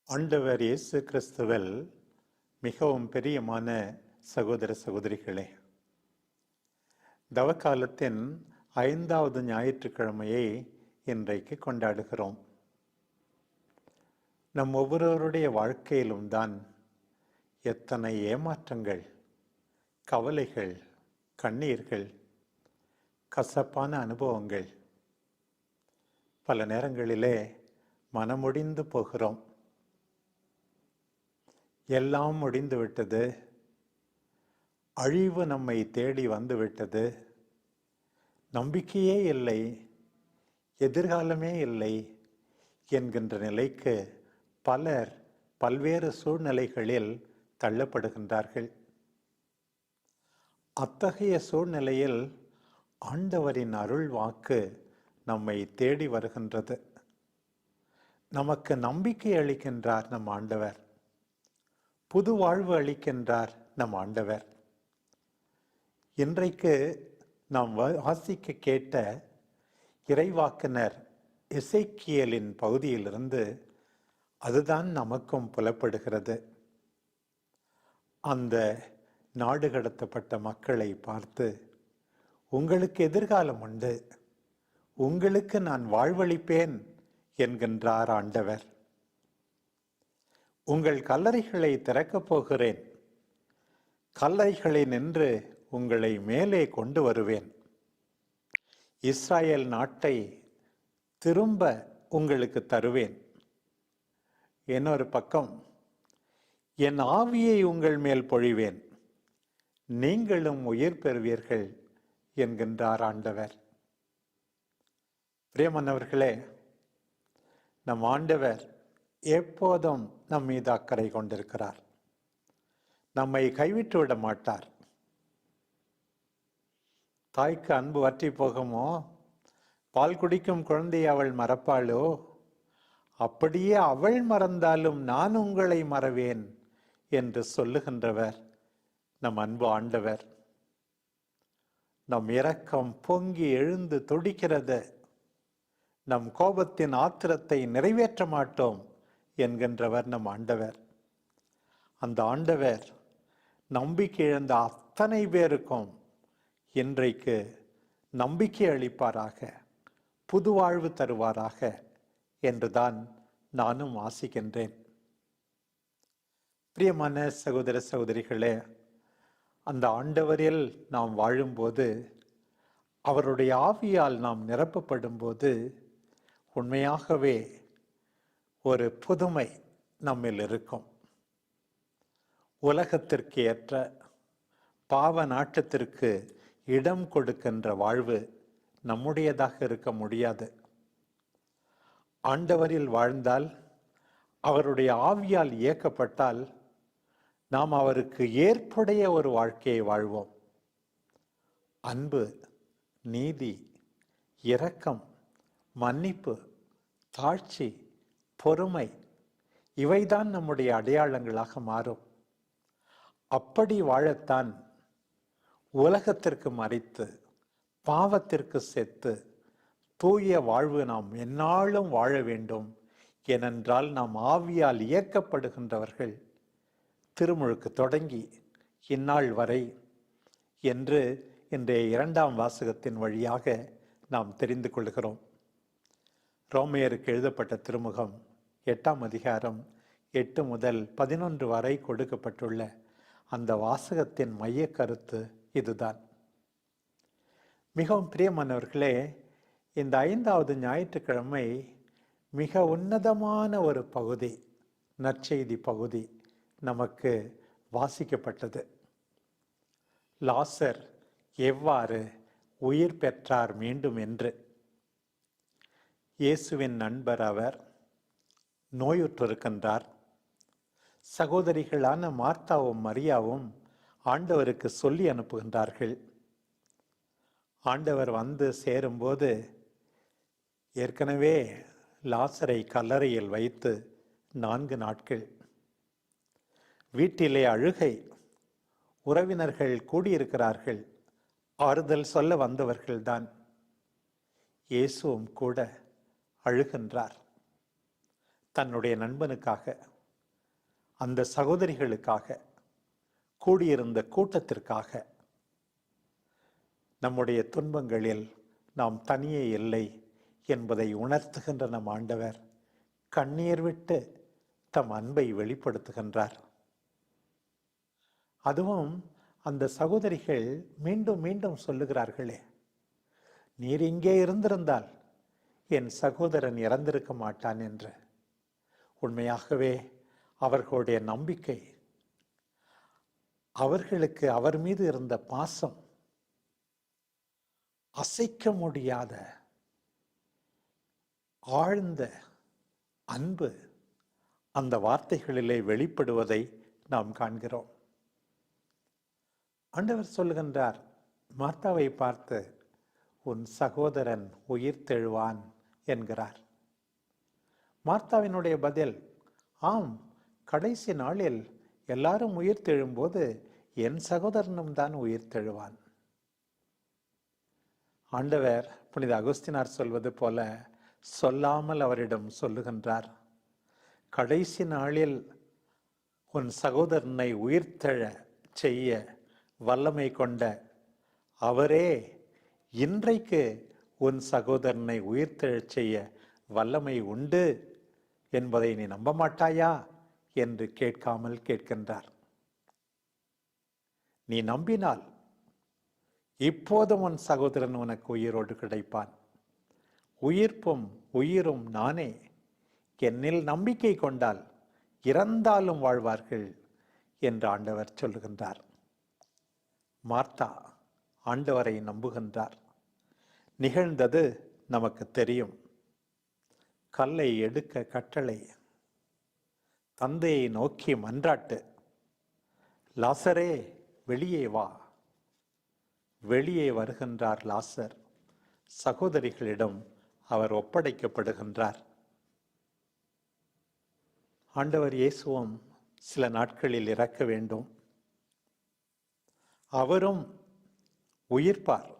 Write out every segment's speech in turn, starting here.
ஆண்டவர் இயேசு கிறிஸ்துவில் மிகவும் பிரியமான சகோதர சகோதரிகளே, தவக்காலத்தின் 5வது ஞாயிற்றுக்கிழமையை இன்றைக்கு கொண்டாடுகிறோம். நம் ஒவ்வொருவருடைய வாழ்க்கையிலும் தான் எத்தனை ஏமாற்றங்கள், கவலைகள், கண்ணீர்கள், கசப்பான அனுபவங்கள். பல நேரங்களிலே மனமுடிந்து போகிறோம். எல்லாம் முடிந்து விட்டது, அழிவு நம்மை தேடி வந்துவிட்டது, நம்பிக்கையே இல்லை, எதிர்காலமே இல்லை என்கின்ற நிலைக்கு பலர் பல்வேறு சூழ்நிலைகளில் தள்ளப்படுகின்றார்கள். அத்தகைய சூழ்நிலையில் ஆண்டவரின் அருள் வாக்கு நம்மை தேடி வருகின்றது. நமக்கு நம்பிக்கை அளிக்கின்றார் நம் ஆண்டவர். புது வாழ்வு அளிக்கின்றார் நம் ஆண்டவர். இன்றைக்கு நாம் வாசிக்க கேட்ட இறைவாக்கினர் எசேக்கியேலின் பகுதியிலிருந்து அதுதான் நமக்கும் புலப்படுகிறது. அந்த நாடு கடத்தப்பட்ட மக்களை பார்த்து, உங்களுக்கு எதிர்காலம் உண்டு, உங்களுக்கு நான் வாழ்வளிப்பேன் என்கின்றார் ஆண்டவர். உங்கள் கல்லறைகளை திறக்கப் போகிறேன், கல்லறைகளை நின்று உங்களை மேலே கொண்டு வருவேன், இஸ்ராயேல் நாட்டை திரும்ப உங்களுக்கு தருவேன். இன்னொரு பக்கம், என் ஆவியை உங்கள் மேல் பொழிவேன், நீங்களும் உயிர் பெறுவீர்கள் என்கின்றார் ஆண்டவர். பிரியமானவர்களே, நம் ஆண்டவர் எப்போதும் நம் மீது அக்கறை கொண்டிருக்கிறார். நம்மை கைவிட்டு விட மாட்டார். தாய்க்கு அன்பு வற்றி போகுமோ? பால் குடிக்கும் குழந்தையை அவள் மறப்பாளோ? அப்படியே அவள் மறந்தாலும் நான் உங்களை மறவேன் என்று சொல்லுகின்றவர் நம் அன்பு ஆண்டவர். நம் இரக்கம் பொங்கி எழுந்து துடிக்கிறது. நம் கோபத்தின் ஆத்திரத்தை நிறைவேற்ற மாட்டோம் என்கின்றவர் நம் ஆண்டவர். அந்த ஆண்டவர் நம்பிக்கை இழந்த அத்தனை பேருக்கும் இன்றைக்கு நம்பிக்கை அளிப்பாராக, புது வாழ்வு தருவாராக என்றுதான் நானும் ஆசிக்கின்றேன். பிரியமான சகோதர சகோதரிகளே, அந்த ஆண்டவரில் நாம் வாழும்போது, அவருடைய ஆவியால் நாம் நிரப்பப்படும் போது உண்மையாகவே ஒரு புதுமை நம்மில் இருக்கும். உலகத்திற்கு ஏற்ற பாவ நாட்டத்திற்கு இடம் கொடுக்கின்ற வாழ்வு நம்முடையதாக இருக்க முடியாது. ஆண்டவரில் வாழ்ந்தால், அவருடைய ஆவியால் இயக்கப்பட்டால், நாம் அவருக்கு ஏற்புடைய ஒரு வாழ்க்கையை வாழ்வோம். அன்பு, நீதி, இரக்கம், மன்னிப்பு, தாழ்ச்சி, பொறுமை, இவைதான் நம்முடைய அடையாளங்களாக மாறும். அப்படி வாழத்தான் உலகத்திற்கு மறித்து, பாவத்திற்கு செத்து, தூய வாழ்வு நாம் எந்நாளும் வாழ வேண்டும். ஏனென்றால் நாம் ஆவியால் இயக்கப்படுகின்றவர்கள், திருமுழுக்கு தொடங்கி இந்நாள் வரை என்று இன்றைய 2ஆம் வாசகத்தின் வழியாக நாம் தெரிந்து கொள்கிறோம். ரோமையருக்கு எழுதப்பட்ட திருமுகம் 8ஆம் அதிகாரம் 8 முதல் 11 வரை கொடுக்கப்பட்டுள்ள அந்த வாசகத்தின் மைய கருத்து இதுதான். மிகவும் பிரியமானவர்களே, இந்த 5வது ஞாயிற்றுக்கிழமை மிக உன்னதமான ஒரு பகுதி, நற்செய்தி பகுதி நமக்கு வாசிக்கப்பட்டது. லாசர் எவ்வாறு உயிர் பெற்றார் மீண்டும் என்று. இயேசுவின் நண்பர் அவர், நோயுற்றிருக்கின்றார். சகோதரிகளான மார்த்தாவும் மரியாவும் ஆண்டவருக்கு சொல்லி அனுப்புகின்றார்கள். ஆண்டவர் வந்து சேரும்போது ஏற்கனவே லாசரை கல்லறையில் வைத்து 4 நாட்கள். வீட்டிலே அழுகை, உறவினர்கள் கூடியிருக்கிறார்கள், ஆறுதல் சொல்ல வந்தவர்கள்தான். இயேசுவும் கூட அழுகின்றார். தன்னுடைய நண்பனுக்காக, அந்த சகோதரிகளுக்காக, கூடியிருந்த கூட்டத்திற்காக, நம்முடைய துன்பங்களில் நாம் தனியே இல்லை என்பதை உணர்த்துகின்ற நம் ஆண்டவர் கண்ணீர் விட்டு தம் அன்பை வெளிப்படுத்துகின்றார். அதுவும் அந்த சகோதரிகள் மீண்டும் மீண்டும் சொல்லுகிறார்களே, நீர் இங்கே இருந்திருந்தால் என் சகோதரன் இறந்திருக்க மாட்டான் என்று. உண்மையாகவே அவர்களுடைய நம்பிக்கை, அவர்களுக்கு அவர் மீது இருந்த பாசம், அசைக்க முடியாத ஆழ்ந்த அன்பு அந்த வார்த்தைகளிலே வெளிப்படுவதை நாம் காண்கிறோம். ஆண்டவர் சொல்லுகின்றார், மார்த்தாவை பார்த்து, உன் சகோதரன் உயிர் தெழுவான் என்கிறார். மார்த்தாவினுடைய பதில், ஆம், கடைசி நாளில் எல்லாரும் உயிர் தெழும்போது என் சகோதரனும் தான் உயிர் தெழுவான். ஆண்டவர் புனித அகுஸ்தினார் சொல்வது போல சொல்லாமல் அவரிடம் சொல்லுகின்றார், கடைசி நாளில் உன் சகோதரனை உயிர்த்தெழ செய்ய வல்லமை கொண்ட அவரே இன்றைக்கு உன் சகோதரனை உயிர்த்தெழச் செய்ய வல்லமை உண்டு என்பதை நீ நம்ப மாட்டாயா என்று கேட்காமல் கேட்கின்றார். நீ நம்பினால் இப்போதும் உன் சகோதரன் உனக்கு உயிரோடு கிடைப்பான். உயிர்ப்பும் உயிரும் நானே. என்னில் நம்பிக்கை கொண்டால் இறந்தாலும் வாழ்வார்கள் என்று ஆண்டவர் சொல்லுகின்றார். மார்த்தா ஆண்டவரை நம்புகின்றார். நிகழ்ந்தது நமக்கு தெரியும். கல்லை எடுக்க கட்டளை, தந்தையை நோக்கி மன்றாட்டு, லாசரே வெளியே வா. வெளியே வருகின்றார் லாசர். சகோதரிகளிடம் அவர் ஒப்படைக்கப்படுகின்றார். ஆண்டவர் இயேசுவும் சில நாட்களில் இறக்க வேண்டும். அவரும் உயிர்ப்பார்.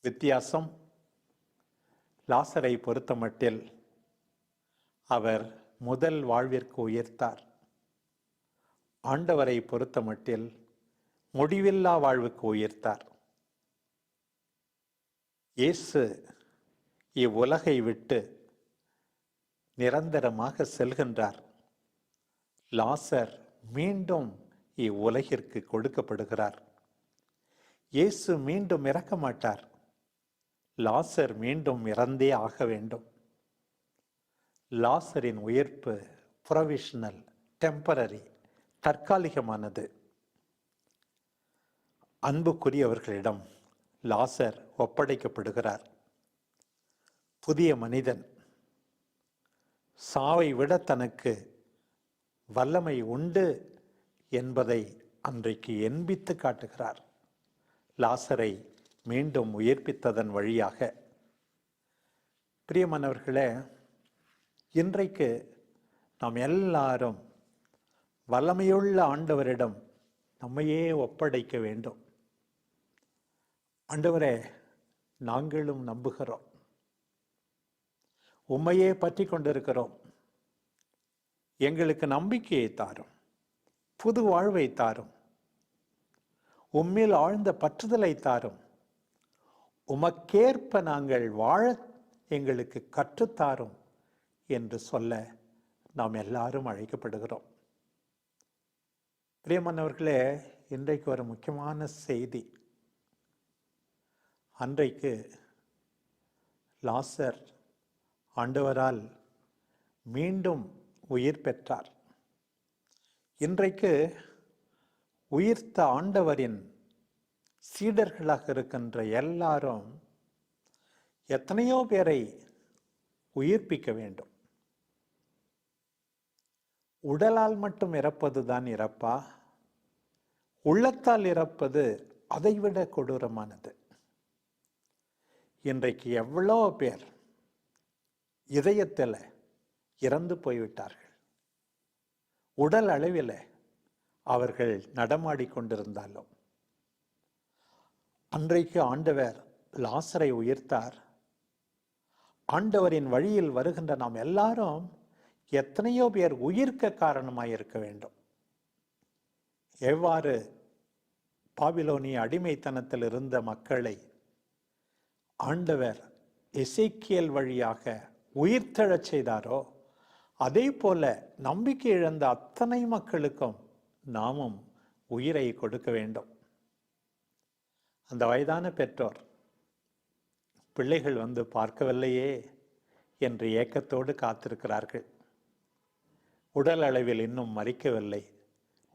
வித்தியாசம், லாசரை பொறுத்தமட்டில் அவர் முதல் வாழ்விற்கு உயர்த்தார். ஆண்டவரை பொறுத்தமட்டில் முடிவில்லா வாழ்வுக்கு உயர்த்தார். இயேசு இவ்வுலகை விட்டு நிரந்தரமாக செல்கின்றார். லாசர் மீண்டும் இவ்வுலகிற்கு கொடுக்கப்படுகிறார். இயேசு மீண்டும் இறக்க மாட்டார். லாசர் மீண்டும் இறந்தே ஆக வேண்டும். லாசரின் உயிர்ப்பு புரோவிஷனல், டெம்பரரி, தற்காலிகமானது. அன்புக்குரியவர்களிடம் லாசர் ஒப்படைக்கப்படுகிறார். புதிய மனிதன், சாவை விட தனக்கு வல்லமை உண்டு என்பதை அன்றைக்கு எண்பித்து காட்டுகிறார். லாசரை மீண்டும் உயிர்ப்பித்ததன் வழியாக. பிரியமானவர்களே, இன்றைக்கு நாம் எல்லாரும் வல்லமையுள்ள ஆண்டவரிடம் நம்மையே ஒப்படைக்க வேண்டும். ஆண்டவரே, நாங்களும் நம்புகிறோம், உம்மையே பற்றி கொண்டிருக்கிறோம். எங்களுக்கு நம்பிக்கையை தாரும், புது வாழ்வை தாரும், உம்மில் ஆழ்ந்த பற்றுதலை தாரும், உமக்கேற்ப நாங்கள் வாழ எங்களுக்கு கற்றுத்தாரும் என்று சொல்ல நாம் எல்லாரும் அழைக்கப்படுகிறோம். பிரியமானவர்களே, இன்றைக்கு ஒரு முக்கியமான செய்தி. அன்றைக்கு லாசர் ஆண்டவரால் மீண்டும் உயிர் பெற்றார். இன்றைக்கு உயிர்த்த ஆண்டவரின் சீடர்களாக இருக்கின்ற எல்லாரும் எத்தனையோ பேரை உயிர்ப்பிக்க வேண்டும். உடலால் மட்டும் இறப்பதுதான் இறப்பா? உள்ளத்தால் இறப்பது அதைவிட கொடூரமானது. இன்றைக்கு எவ்வளோ பேர் இதயத்தில் இறந்து போய்விட்டார்கள். உடல் அளவில் அவர்கள் நடமாடிக்கொண்டிருந்தாலும் அன்றைக்கு ஆண்டவர் லாசரை உயிர்த்தார். ஆண்டவரின் வழியில் வருகின்ற நாம் எல்லாரும் எத்தனையோ பேர் உயிர்க்க காரணமாயிருக்க வேண்டும். எவ்வாறு பாபிலோனிய அடிமைத்தனத்தில் இருந்த மக்களை ஆண்டவர் எசேக்கியேல் வழியாக உயிர்த்தெழச் செய்தாரோ, அதே போல நம்பிக்கை இழந்த அத்தனை மக்களுக்கும் நாமும் உயிரை கொடுக்க வேண்டும். அந்த வயதான பெற்றோர் பிள்ளைகள் வந்து பார்க்கவில்லையே என்று ஏக்கத்தோடு காத்திருக்கிறார்கள். உடல் அளவில் இன்னும் மரிக்கவில்லை,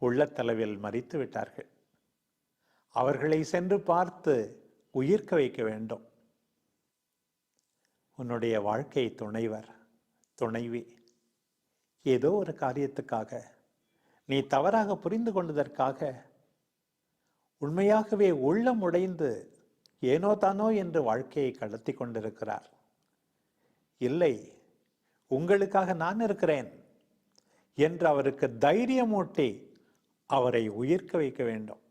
உள்ளத்தளவில் மரித்து விட்டார்கள். அவர்களை சென்று பார்த்து உயிர்க்க வைக்க வேண்டும். உன்னுடைய வாழ்க்கை துணைவர், துணைவி ஏதோ ஒரு காரியத்துக்காக, நீ தவறாக புரிந்து கொண்டதற்காக, உண்மையாகவே உள்ளம் உடைந்து ஏனோ தானோ என்று வாழ்க்கையை கடத்தி கொண்டிருக்கிறார். இல்லை, உங்களுக்காக நான் இருக்கிறேன் என்று அவருக்கு தைரியமூட்டி அவரை உயிர்க்க வைக்க வேண்டும்.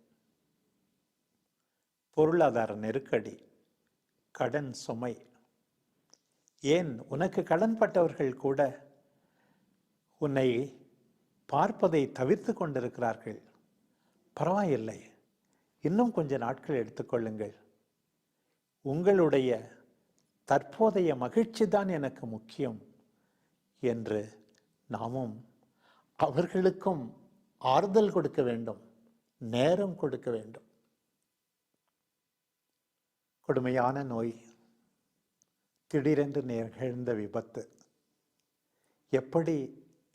பொருளாதார நெருக்கடி, கடன் சுமை, ஏன் உனக்கு கடன்பட்டவர்கள் கூட உன்னை பார்ப்பதை தவிர்த்து கொண்டிருக்கிறார்கள். பரவாயில்லை, இன்னும் கொஞ்ச நாட்கள் எடுத்துக்கொள்ளுங்கள். உங்களுடைய தற்போதைய மகிழ்ச்சி தான் எனக்கு முக்கியம் என்று நாமும் அவர்களுக்கும் ஆறுதல் கொடுக்க வேண்டும், நேரம் கொடுக்க வேண்டும். கொடுமையான நோய், திடீரென்று நிகழ்ந்த விபத்து, எப்படி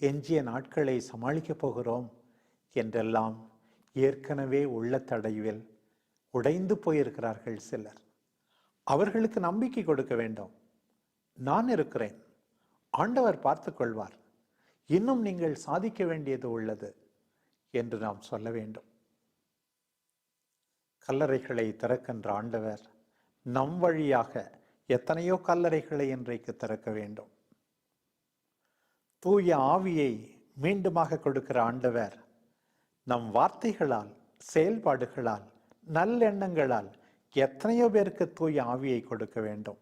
எஞ்சிய நாட்களை சமாளிக்கப் போகிறோம் என்றெல்லாம் ஏற்கனவே உள்ள தடைவில் உடைந்து போயிருக்கிறார்கள் சிலர். அவர்களுக்கு நம்பிக்கை கொடுக்க வேண்டும். நான் இருக்கிறேன், ஆண்டவர் பார்த்து கொள்வார், இன்னும் நீங்கள் சாதிக்க வேண்டியது உள்ளது என்று நாம் சொல்ல வேண்டும். கல்லறைகளை திறக்கின்ற ஆண்டவர் நம் வழியாக எத்தனையோ கல்லறைகளை இன்றைக்கு திறக்க வேண்டும். தூய ஆவியை மீண்டுமாக கொடுக்கிற ஆண்டவர் நம் வார்த்தைகளால், செயல்பாடுகளால், நல்லெண்ணங்களால் எத்தனையோ பேருக்கு தூய ஆவியை கொடுக்க வேண்டும்.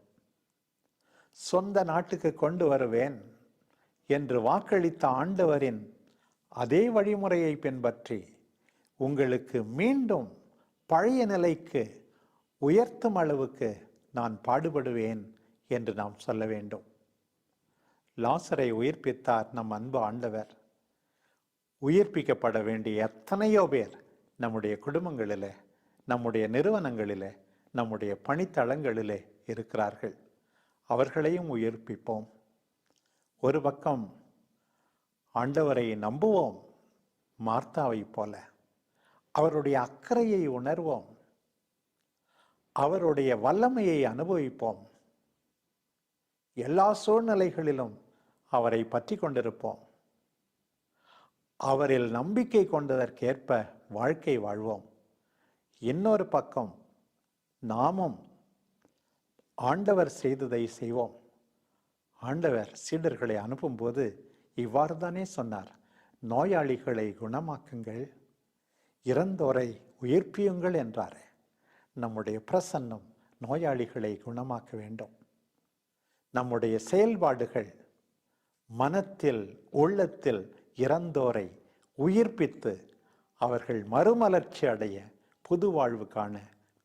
சொந்த நாட்டுக்கு கொண்டு வருவேன் என்று வாக்களித்த ஆண்டவரின் அதே வழிமுறையை பின்பற்றி உங்களுக்கு மீண்டும் பழைய நிலைக்கு உயர்த்தும் அளவுக்கு நான் பாடுபடுவேன் என்று நாம் சொல்ல வேண்டும். லாசரை உயிர்ப்பித்தார் நம் அன்பு ஆண்டவர். உயிர்ப்பிக்கப்பட வேண்டிய எத்தனையோ பேர் நம்முடைய குடும்பங்களிலே, நம்முடைய நிறுவனங்களிலே, நம்முடைய பணித்தளங்களிலே இருக்கிறார்கள். அவர்களையும் உயிர்ப்பிப்போம். ஒரு பக்கம் ஆண்டவரை நம்புவோம், மார்த்தாவை போல அவருடைய அக்கறையை உணர்வோம், அவருடைய வல்லமையை அனுபவிப்போம். எல்லா சூழ்நிலைகளிலும் அவரை பற்றி கொண்டிருப்போம். அவரில் நம்பிக்கை கொண்டதற்கேற்ப வாழ்க்கை வாழ்வோம். இன்னொரு பக்கம் நாமும் ஆண்டவர் செய்ததை செய்வோம். ஆண்டவர் சீடர்களை அனுப்பும்போது இவ்வாறு தானே சொன்னார், நோயாளிகளை குணமாக்குங்கள், இறந்தோரை உயிர்ப்பியுங்கள் என்றார். நம்முடைய பிரசன்னம் நோயாளிகளை குணமாக்க வேண்டும். நம்முடைய செயல்பாடுகள் மனத்தில், உள்ளத்தில் இறந்தோரை உயிர்ப்பித்து அவர்கள் மறுமலர்ச்சி அடைய, புது வாழ்வு காண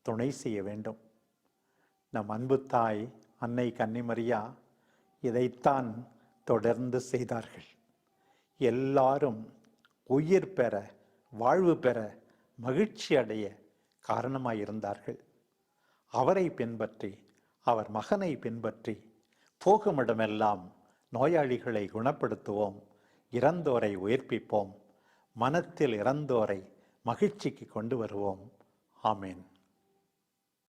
துணை செய்ய வேண்டும். நம் அன்பு தாய் அன்னை கன்னிமரியா இதைத்தான் தொடர்ந்து செய்தார்கள். எல்லாரும் உயிர் பெற, வாழ்வு பெற, மகிழ்ச்சி அடைய காரணமாயிருந்தார்கள். அவரை பின்பற்றி, அவர் மகனை பின்பற்றி போகுமிடமெல்லாம் நோயாளிகளை குணப்படுத்துவோம், இறந்தோரை உயிர்ப்பிப்போம், மனத்தில் இறந்தோரை மகிழ்ச்சிக்கு கொண்டு வருவோம். ஆமேன்.